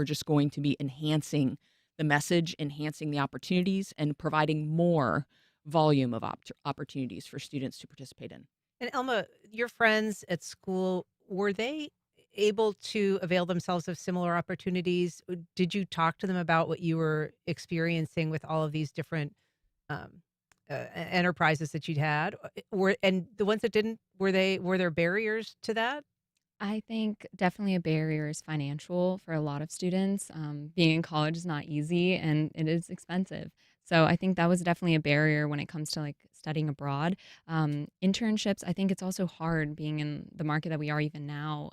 just going to be enhancing the message, enhancing the opportunities, and providing more volume of opportunities for students to participate in. And Elma, your friends at school, were they able to avail themselves of similar opportunities? Did you talk to them about what you were experiencing with all of these different enterprises that you'd had? And the ones that didn't, were there barriers to that? I think definitely a barrier is financial for a lot of students. Being in college is not easy and it is expensive. So I think that was definitely a barrier when it comes to like studying abroad. Internships, I think it's also hard being in the market that we are even now.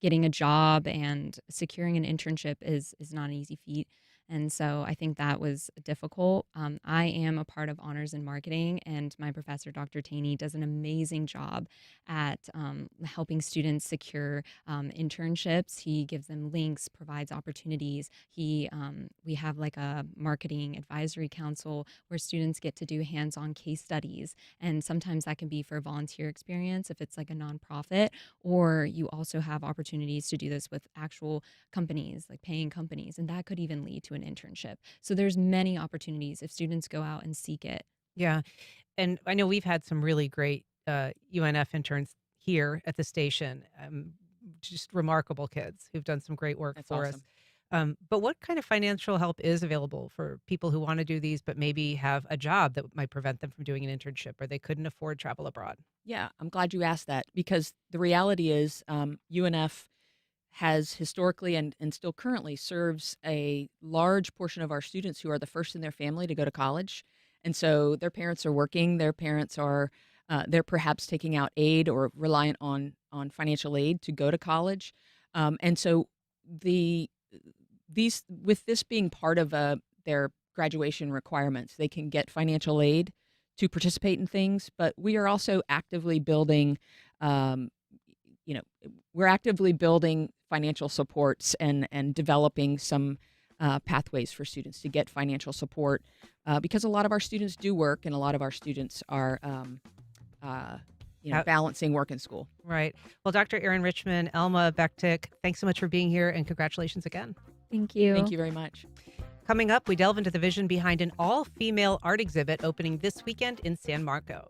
Getting a job and securing an internship is not an easy feat. And so I think that was difficult. I am a part of honors in marketing, and my professor, Dr. Taney, does an amazing job at helping students secure internships. He gives them links, provides opportunities. We have like a marketing advisory council where students get to do hands-on case studies. And sometimes that can be for volunteer experience if it's like a nonprofit, or you also have opportunities to do this with actual companies, like paying companies, and that could even lead to an internship. So there's many opportunities if students go out and seek it. Yeah. And I know we've had some really great UNF interns here at the station, just remarkable kids who've done some great work for us. But what kind of financial help is available for people who want to do these but maybe have a job that might prevent them from doing an internship, or they couldn't afford travel abroad? Yeah, I'm glad you asked that, because the reality is UNF has historically and still currently serves a large portion of our students who are the first in their family to go to college. And so their parents are working, their parents are they're perhaps taking out aid or reliant on financial aid to go to college. And so the these with this being part of their graduation requirements, they can get financial aid to participate in things. But we are also actively building, um, you know, we're actively building financial supports and developing some pathways for students to get financial support because a lot of our students do work and a lot of our students are balancing work and school. Right. Well, Dr. Erin Richman, Elma, Bektic, thanks so much for being here and congratulations again. Thank you. Thank you very much. Coming up, we delve into the vision behind an all-female art exhibit opening this weekend in San Marco.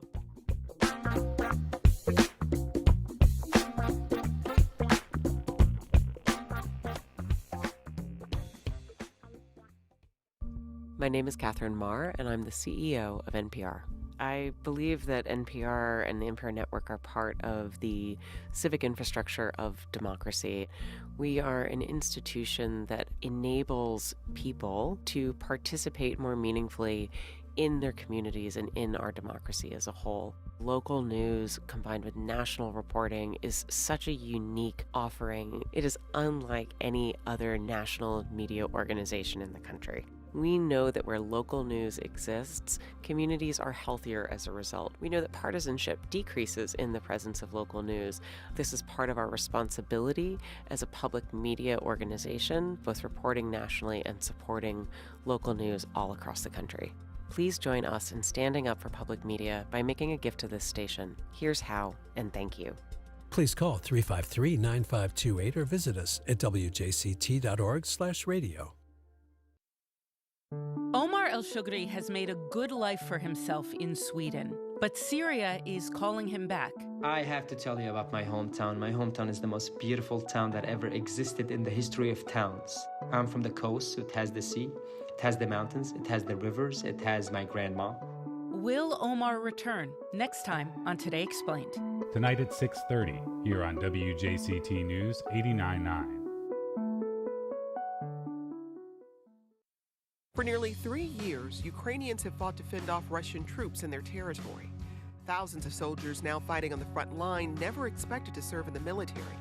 My name is Catherine Marr, and I'm the CEO of NPR. I believe that NPR and the NPR network are part of the civic infrastructure of democracy. We are an institution that enables people to participate more meaningfully in their communities and in our democracy as a whole. Local news combined with national reporting is such a unique offering. It is unlike any other national media organization in the country. We know that where local news exists, communities are healthier as a result. We know that partisanship decreases in the presence of local news. This is part of our responsibility as a public media organization, both reporting nationally and supporting local news all across the country. Please join us in standing up for public media by making a gift to this station. Here's how, and thank you. Please call 353-9528 or visit us at wjct.org/radio. Omar El-Shugri has made a good life for himself in Sweden, but Syria is calling him back. I have to tell you about my hometown. My hometown is the most beautiful town that ever existed in the history of towns. I'm from the coast, so it has the sea, it has the mountains, it has the rivers, it has my grandma. Will Omar return? Next time on Today Explained. Tonight at 6:30 here on WJCT News 89.9. For nearly 3 years, Ukrainians have fought to fend off Russian troops in their territory. Thousands of soldiers now fighting on the front line never expected to serve in the military.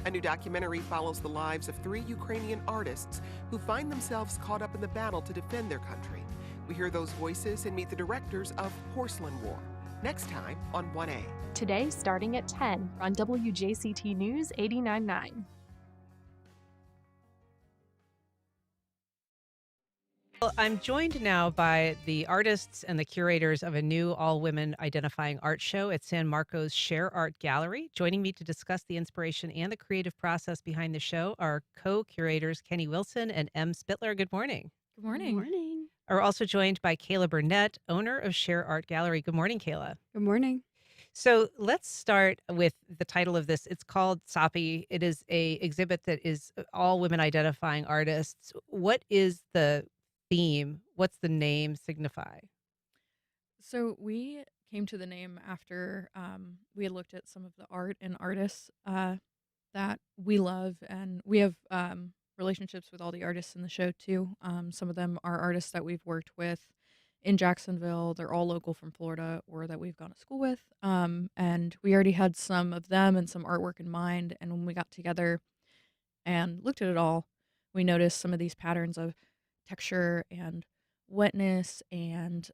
A new documentary follows the lives of 3 Ukrainian artists who find themselves caught up in the battle to defend their country. We hear those voices and meet the directors of Porcelain War. Next time on 1A. Today, starting at 10 on WJCT News 89.9. Well, I'm joined now by the artists and the curators of a new all-women identifying art show at San Marco's Share Art Gallery. Joining me to discuss the inspiration and the creative process behind the show are co-curators Kenny Wilson and M. Spitler. Good morning. Good morning. Good morning. We're also joined by Kayla Burnett, owner of Share Art Gallery. Good morning, Kayla. Good morning. So let's start with the title of this. It's called Soppy. It is a exhibit that is all women identifying artists. What is the theme? What's the name signify? So we came to the name after we had looked at some of the art and artists that we love, and we have relationships with all the artists in the show too. Some of them are artists that we've worked with in Jacksonville. They're all local from Florida or that we've gone to school with. And we already had some of them and some artwork in mind. And when we got together and looked at it all, we noticed some of these patterns of texture and wetness and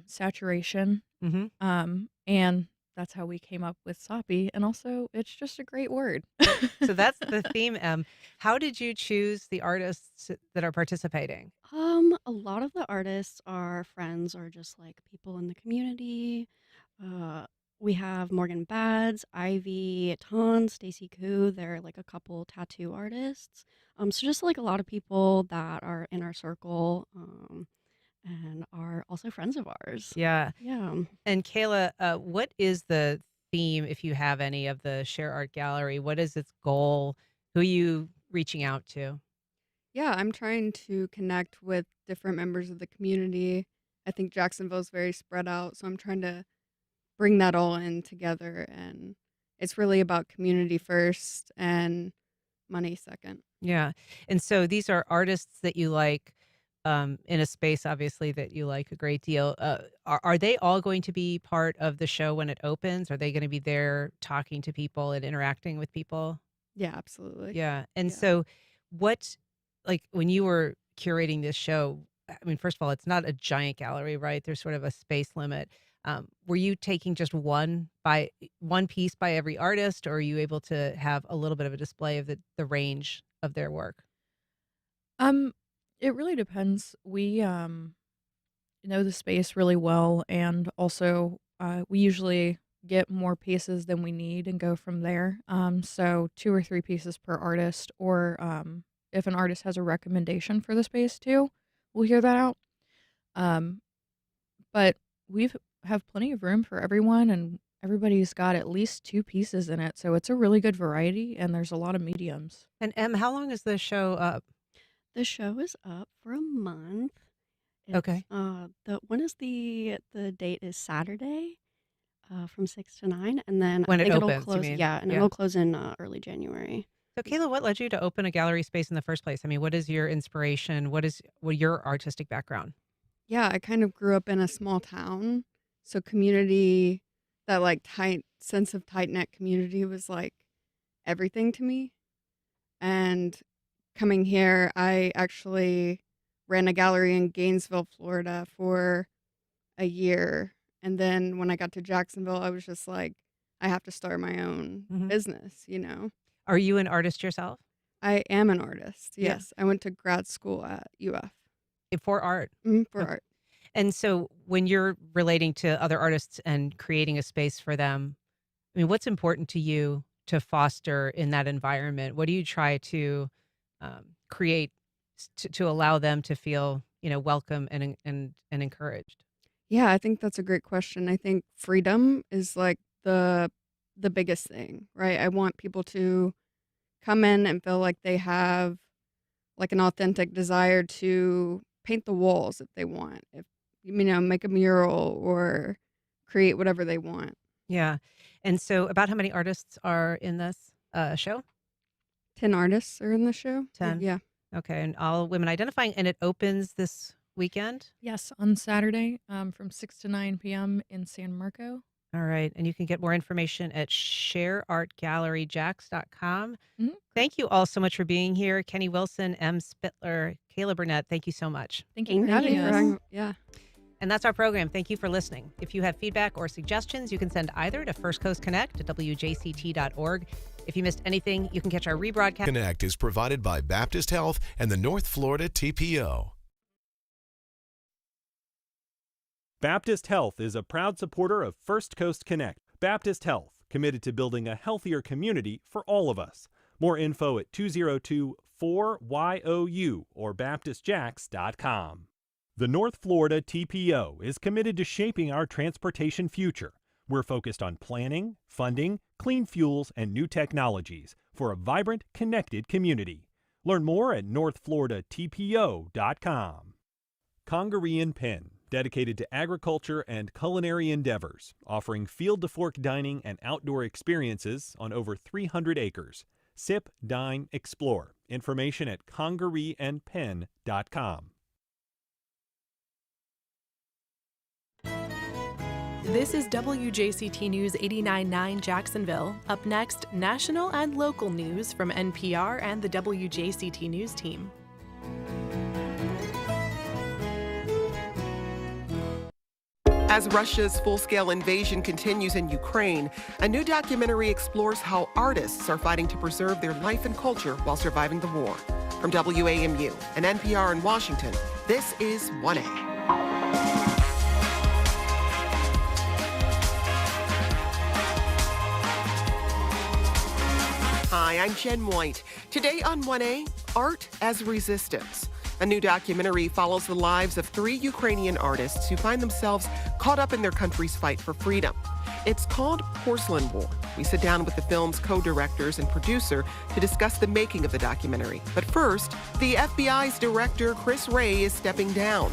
saturation. And that's how we came up with Soppy. And also, it's just a great word. So that's the theme. How did you choose the artists that are participating? A lot of the artists are friends or just like people in the community. We have Morgan Bads, Ivy Ton, Stacy Koo. They're like a couple tattoo artists. So just like a lot of people that are in our circle and are also friends of ours. Yeah. Yeah. And Kayla, what is the theme, if you have any, of the Share Art Gallery? What is its goal? Who are you reaching out to? Yeah, I'm trying to connect with different members of the community. I think Jacksonville's very spread out, so I'm trying to bring that all in together. And it's really about community first and money second. Yeah. And so these are artists that you like, in a space, obviously, that you like a great deal. Are they all going to be part of the show when it opens? Are they going to be there talking to people and interacting with people? Yeah, absolutely. Yeah. And Yeah. so, what, like, when you were curating this show, I mean, first of all, it's not a giant gallery, right? There's sort of a space limit. Were you taking just one piece by every artist, or are you able to have a little bit of a display of the range of their work? Um, it really depends. We know the space really well, and also we usually get more pieces than we need and go from there. So 2 or 3 pieces per artist, or if an artist has a recommendation for the space too, we'll hear that out. Um, but we've have plenty of room for everyone, and everybody's got at least 2 pieces in it, so it's a really good variety, and there's a lot of mediums. And Em, how long is the show up? The show is up for a month. Okay. The date is Saturday, from 6 to 9, and then When I it think it'll opens, you close. mean? Yeah, and Yeah. it'll close in early January. So, Kayla, what led you to open a gallery space in the first place? I mean, what is your inspiration? What your artistic background? Yeah, I kind of grew up in a small town, so community, that like tight sense of tight knit community was like everything to me. And coming here, I actually ran a gallery in Gainesville, Florida for a year. And then when I got to Jacksonville, I was just like, I have to start my own business, you know? Are you an artist yourself? I am an artist. Yeah. Yes. I went to grad school at UF. For art? For Okay. art. And so when you're relating to other artists and creating a space for them, I mean, what's important to you to foster in that environment? What do you try to create to allow them to feel, welcome and encouraged? Yeah, I think that's a great question. I think freedom is like the biggest thing, right? I want people to come in and feel like they have like an authentic desire to paint the walls if they want. If make a mural or create whatever they want. Yeah. And so about how many artists are in this show? 10 artists are in the show. 10? Yeah. Okay. And all women identifying. And it opens this weekend? Yes, on Saturday from 6 to 9 p.m. in San Marco. All right. And you can get more information at shareartgalleryjacks.com. Thank you all so much for being here. Kenny Wilson, M. Spitler, Kayla Burnett, thank you so much. Thank you for having us. Yeah. And that's our program. Thank you for listening. If you have feedback or suggestions, you can send either to First Coast Connect at WJCT.org. If you missed anything, you can catch our rebroadcast. Connect is provided by Baptist Health and the North Florida TPO. Baptist Health is a proud supporter of First Coast Connect. Baptist Health, committed to building a healthier community for all of us. More info at 202-4YOU or BaptistJacks.com. The North Florida TPO is committed to shaping our transportation future. We're focused on planning, funding, clean fuels, and new technologies for a vibrant, connected community. Learn more at northfloridatpo.com. Congaree & Penn, dedicated to agriculture and culinary endeavors, offering field-to-fork dining and outdoor experiences on over 300 acres. Sip, dine, explore. Information at congareeandpenn.com. This is WJCT News 89.9 Jacksonville. Up next, national and local news from NPR and the WJCT News team. As Russia's full-scale invasion continues in Ukraine, a new documentary explores how artists are fighting to preserve their life and culture while surviving the war. From WAMU and NPR in Washington, this is 1A. Hi, I'm Jen White. Today on 1A, Art as Resistance. A new documentary follows the lives of 3 Ukrainian artists who find themselves caught up in their country's fight for freedom. It's called Porcelain War. We sit down with the film's co-directors and producer to discuss the making of the documentary. But first, the FBI's director, Chris Wray, is stepping down.